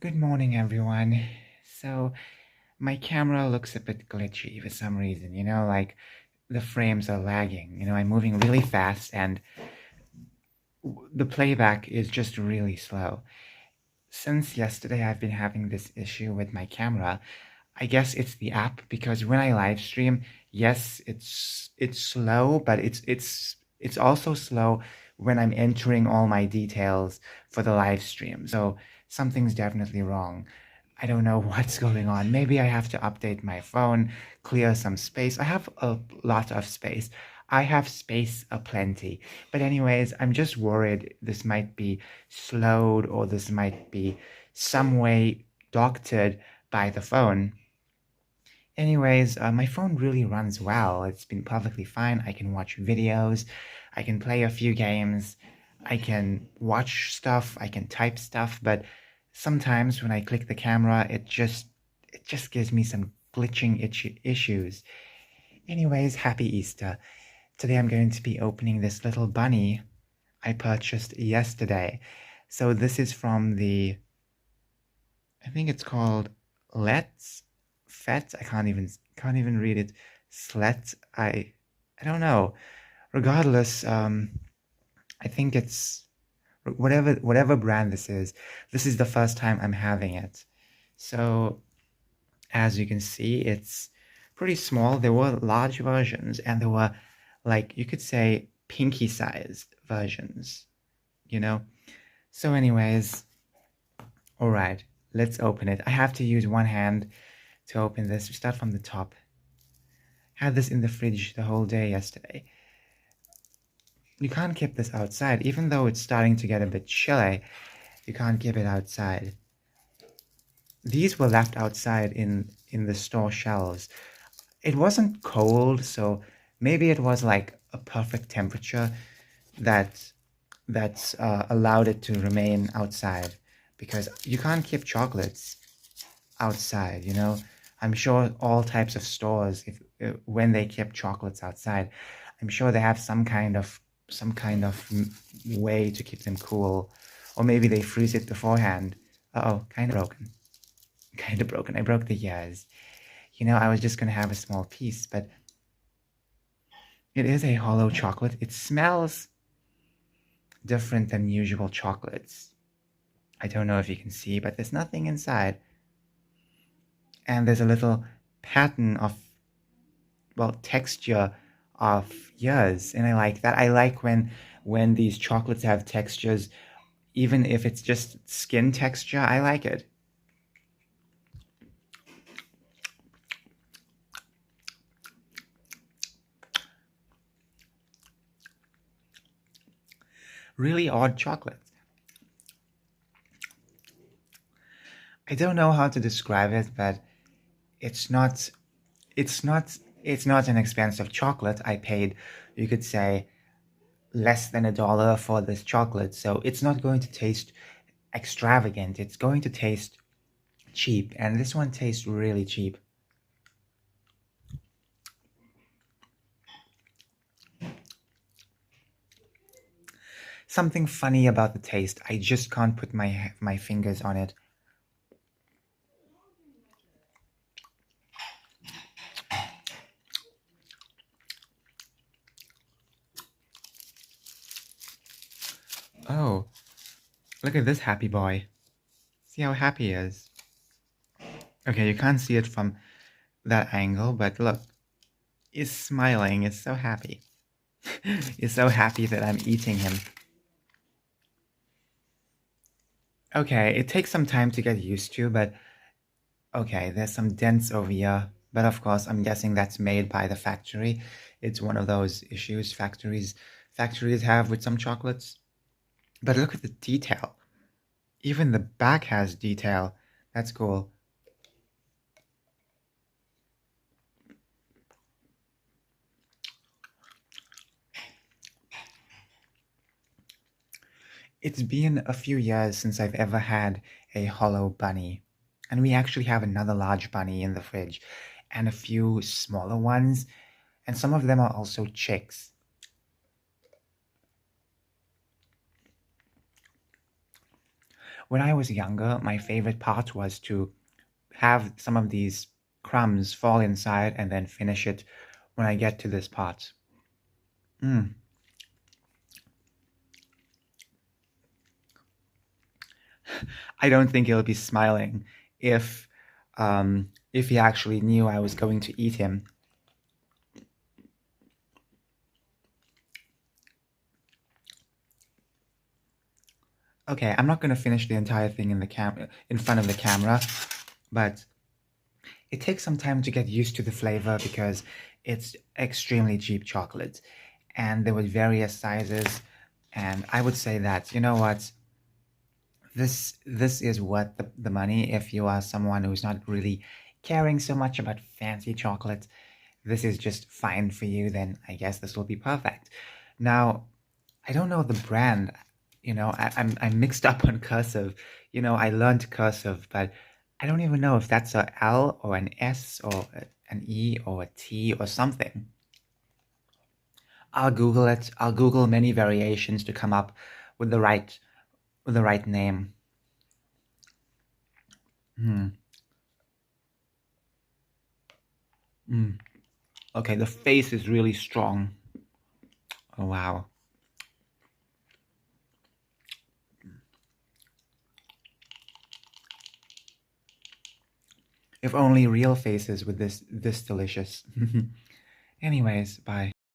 Good morning, everyone. So, my camera looks a bit glitchy for some reason, like the frames are lagging. I'm moving really fast and the playback is just really slow. Since yesterday, I've been having this issue with my camera. I guess it's the app because when I live stream, yes, it's slow, but it's also slow when I'm entering all my details for the live stream. So something's definitely wrong. I don't know what's going on. Maybe I have to update my phone, clear some space. I have a lot of space. I have space aplenty. But anyways, I'm just worried this might be slowed or this might be some way doctored by the phone. Anyways, my phone really runs well. It's been perfectly fine. I can watch videos, I can play a few games, I can watch stuff, I can type stuff, but sometimes when I click the camera, it just gives me some glitching issues. Anyways, happy Easter. Today I'm going to be opening this little bunny I purchased yesterday. So this is from I think it's called Let's Fet. I can't even read it. Slet. I don't know. Regardless, I think it's whatever brand this is. This is the first time I'm having it. So as you can see, it's pretty small. There were large versions and there were, like, you could say pinky sized versions, you know? So anyways, all right, let's open it. I have to use one hand to open this. We start from the top. Had this in the fridge the whole day yesterday. You can't keep this outside. Even though it's starting to get a bit chilly, you can't keep it outside. These were left outside in the store shelves. It wasn't cold, so maybe it was like a perfect temperature that allowed it to remain outside, because you can't keep chocolates outside, I'm sure all types of stores, if when they keep chocolates outside, I'm sure they have some kind of way to keep them cool, or maybe they freeze it beforehand. Uh-oh, kind of broken. Kind of broken. I broke the ears. I was just gonna have a small piece, but it is a hollow chocolate. It smells different than usual chocolates. I don't know if you can see, but there's nothing inside. And there's a little pattern of, well, texture of ears, and I like that. I like when these chocolates have textures, even if it's just skin texture. I like it. Really odd chocolate. I don't know how to describe it, but it's not it's not it's not an expensive chocolate. I paid, you could say, less than $1 for this chocolate, so it's not going to taste extravagant. It's going to taste cheap, and this one tastes really cheap. Something funny about the taste. I just can't put my fingers on it. Oh, look at this happy boy. See how happy he is. Okay, you can't see it from that angle, but look. He's smiling. He's so happy. He's so happy that I'm eating him. Okay, it takes some time to get used to, but okay, there's some dents over here. But of course, I'm guessing that's made by the factory. It's one of those issues factories have with some chocolates. But look at the detail. Even the back has detail. That's cool. It's been a few years since I've ever had a hollow bunny. And we actually have another large bunny in the fridge, and a few smaller ones, and some of them are also chicks. when I was younger, my favorite part was to have some of these crumbs fall inside and then finish it when I get to this part. Mm. I don't think he'll be smiling if if he actually knew I was going to eat him. Okay, I'm not going to finish the entire thing in front of the camera, but it takes some time to get used to the flavor because it's extremely cheap chocolate, and there were various sizes, and I would say that, you know what, this is worth the money if you are someone who's not really caring so much about fancy chocolate. This is just fine for you, then I guess this will be perfect. Now, I don't know the brand. I'm mixed up on cursive. I learned cursive, but I don't even know if that's a L or an S or an E or a T or something. I'll Google it. I'll Google many variations to come up with the right name. Hmm. Mm. Okay, the face is really strong. Oh wow. If only real faces were this delicious. Anyways, bye.